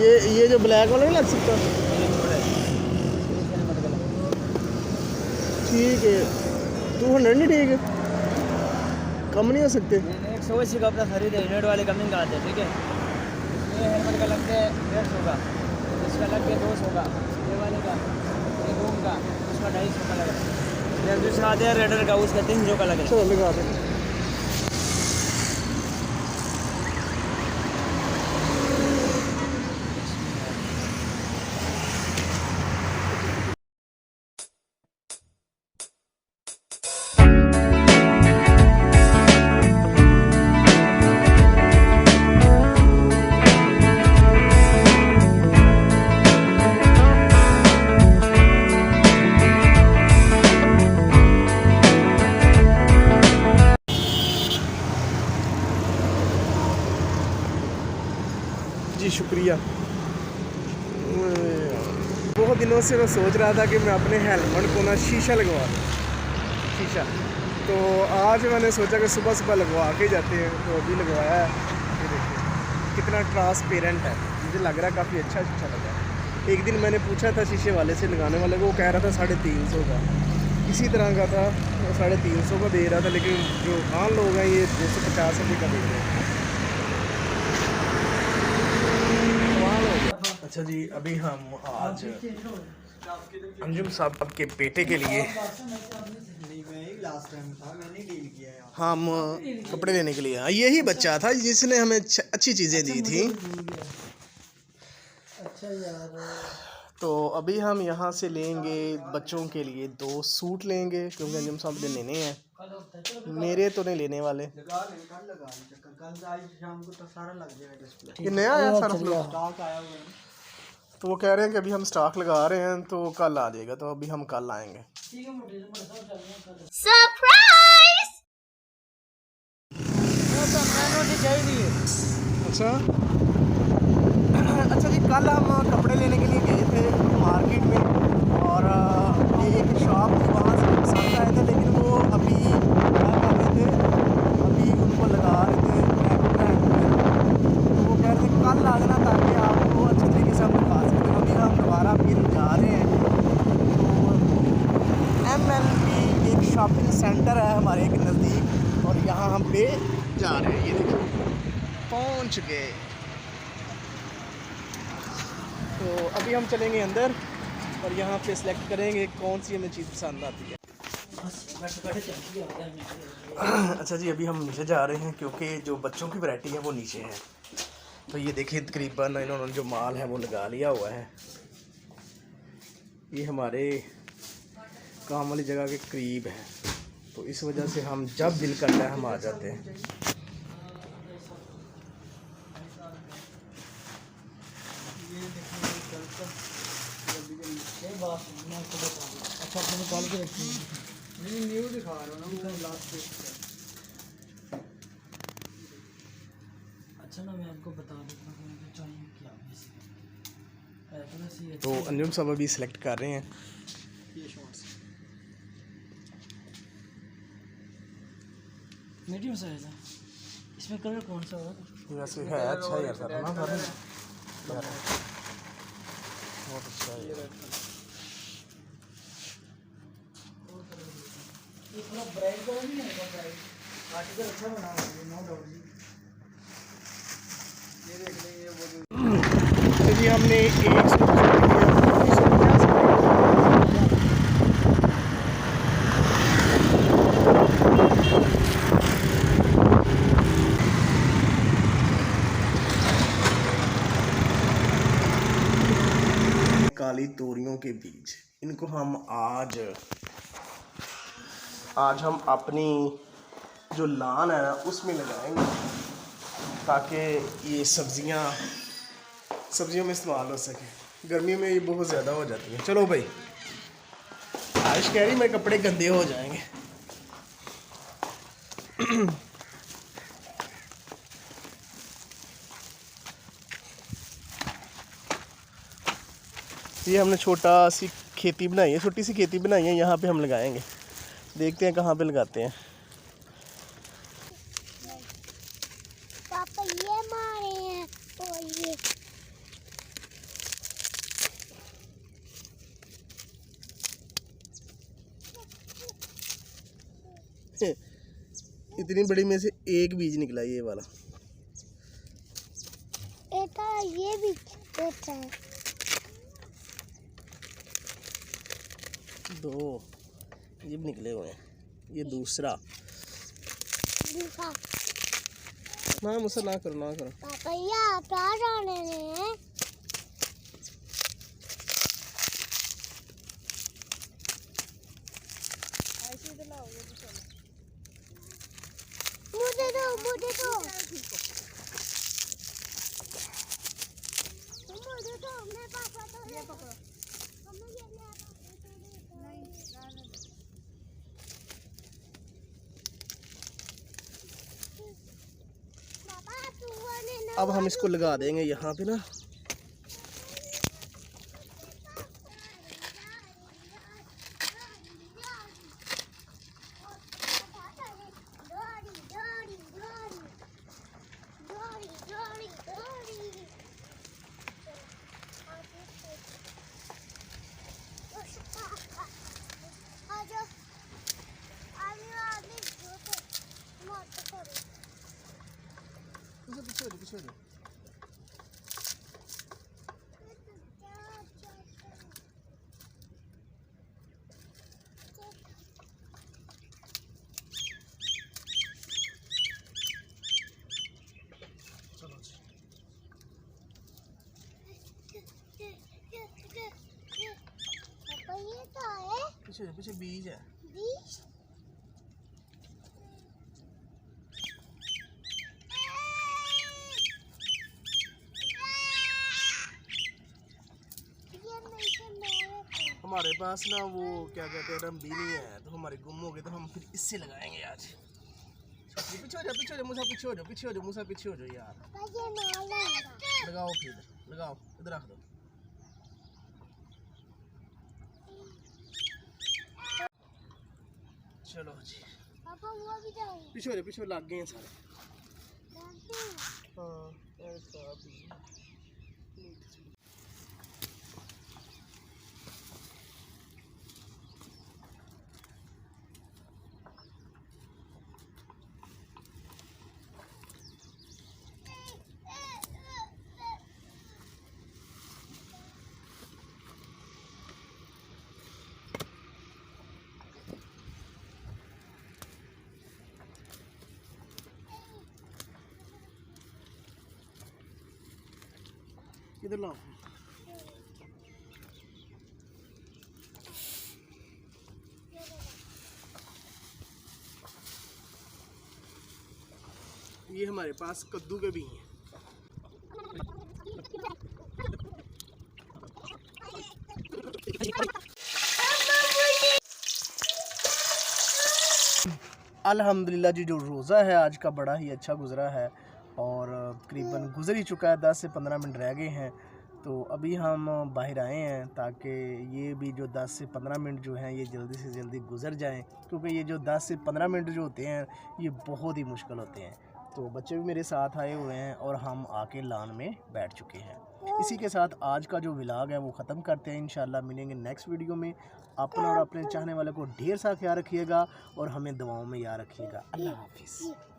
ये जो ब्लैक वाला नहीं लग सकता? ठीक है, 200 नहीं ठीक है, कम नहीं हो सकते? 180 का अपना खरीद है, यूनिट वाले कम नहीं कराते, ठीक है। ये हेलमेट का लग के 150 का, इसका लग के 200 का, ये वाले का, ये रूम का, उसका 250 का लग रहा है। दूसरा आते हैं रेडर का, उसका 300 का लग रहा है। चलो लगा दे। जी शुक्रिया। बहुत दिनों से मैं सोच रहा था कि मैं अपने हेलमेट को ना शीशा लगवा दूँ, शीशा। तो आज मैंने सोचा कि सुबह सुबह लगवा के जाते हैं, तो अभी लगवाया है। ये देखिए कितना ट्रांसपेरेंट है, मुझे लग रहा है काफ़ी अच्छा शीशा लगा है। एक दिन मैंने पूछा था शीशे वाले से, लगाने वाले को, वो कह रहा था 350 का, इसी तरह का था, 350 का दे रहा था। लेकिन जो आम लोग हैं ये 250 रुपये का दे रहे हैं। अच्छा जी, अभी हम आज अंजुम साहब के बेटे के लिए हम कपड़े लेने के लिए, यही बच्चा था जिसने हमें अच्छी चीज़ें दी थी। अच्छा यार, तो अभी हम यहाँ से लेंगे बच्चों के लिए 2 सूट लेंगे, क्योंकि अंजुम साहब ने लेने हैं, मेरे तो नहीं लेने वाले। ये नया आया सारा स्टॉक आया हुआ है, तो वो कह रहे हैं कि अभी हम स्टॉक लगा रहे हैं, तो कल आ जाएगा, तो अभी हम कल आएंगे। सरप्राइज! अच्छा अच्छा जी, कल हम कपड़े लेने के लिए गए थे मार्केट में, और ये एक शॉप थी, वहाँ से पसंद आए थे, लेकिन वो अभी क्या कर रहे थे, अभी उनको लगा रहे थे ब्रांड में, तो वो कह रहे थे कल आ जाना ताकि आपको अच्छे तरीके से हम दिखा सकें। अभी हम दोबारा फिर जा रहे हैं। तो MLB एक शॉपिंग सेंटर है हमारे एक नज़दीक, और यहाँ हम पे जा रहे हैं। ये देखो पहुँच गए। तो अभी हम चलेंगे अंदर और यहाँ पे सिलेक्ट करेंगे कौन सी हमें चीज़ पसंद आती है। अच्छा जी, अभी हम नीचे जा रहे हैं, क्योंकि जो बच्चों की वैरायटी है वो नीचे है। तो ये देखिए तकरीबन इन्होंने जो माल है वो लगा लिया हुआ है। ये हमारे काम वाली जगह के करीब है, तो इस वजह से हम जब दिल करता है हम आ जाते हैं। अच्छा अपने निकाल के रखिए, नहीं न्यू दिखा रहा हूँ ना लास्ट पे। अच्छा ना, मैं आपको बता देता हूँ मुझे चाहिए क्या। तो अंजुम साहब अभी सिलेक्ट कर रहे हैं ये शॉर्ट्स। मीडियम साइज है, इसमें कलर कौन सा होगा? वैसे है अच्छा यार, सर ना सर यार बहुत अच्छा है। ये थोड़ा ब्राइट कलर नहीं है, ब्राइट आर्टिकल अच्छा बना हुआ है, नो डाउट जी। ये देख लें, ये वो तो जी हमने एक काली तोरियों के बीज, इनको हम आज हम अपनी जो लान है ना उसमें लगाएंगे, ताकि ये सब्जियों में इस्तेमाल हो सके। गर्मी में ये बहुत ज़्यादा हो जाती है। चलो भाई, आयश कह रही मेरे कपड़े गंदे हो जाएंगे। ये हमने छोटा सी खेती बनाई है, छोटी सी खेती बनाई है, यहाँ पे हम लगाएंगे। देखते हैं कहाँ पे लगाते हैं। पापा ये मारे हैं और ये इतनी बड़ी में से एक बीज निकला ये वाला। ये भी होता है। 2 ये भी निकले हुए हैं, ये दूसरा। ना मुझसे ना करो, ना करो। पापा ये प्याज डालने हैं। मुझे दो, मुझे दो, मुझे दो, मेरे पास आता है। ये पकड़ो। अब हम इसको लगा देंगे यहाँ पे ना। पीछे हो जाओ। चलो जी। पापा ये तो है। पीछे बीज है। बीज? हमारे पास ना वो क्या कहते हैं रंबी नहीं है, तो हमारे गुम हो गए, तो हम फिर इससे लगाएंगे आज। पीछे हो जाओ मूसा, पीछे हो जाओ मूसा, पीछे हो जाओ यार। लगाओ फिर लगाओ, इधर रख दो। चलो जी। पापा वो भी जाओ। पीछे लग गए हैं सारे। हाँ ऐसा भी। इधर लाओ। ये हमारे पास कद्दू के भी हैं। अल्हम्दुलिल्लाह जी, जो रोज़ा है आज का बड़ा ही अच्छा गुज़रा है और तकरीबन गुज़र ही चुका है। 10 से 15 मिनट रह गए हैं, तो अभी हम बाहर आए हैं ताकि ये भी जो 10 से 15 मिनट जो हैं ये जल्दी से जल्दी गुज़र जाएं, क्योंकि ये जो 10 से 15 मिनट जो होते हैं ये बहुत ही मुश्किल होते हैं। तो बच्चे भी मेरे साथ आए हुए हैं और हम आके लान में बैठ चुके हैं। इसी के साथ आज का जो व्लॉग है वो ख़त्म करते हैं। इंशाल्लाह मिलेंगे नेक्स्ट वीडियो में। अपना और अपने चाहने वाले को ढेर सा ख्याल रखिएगा और हमें दुआओं में याद रखिएगा। अल्लाह हाफिज़।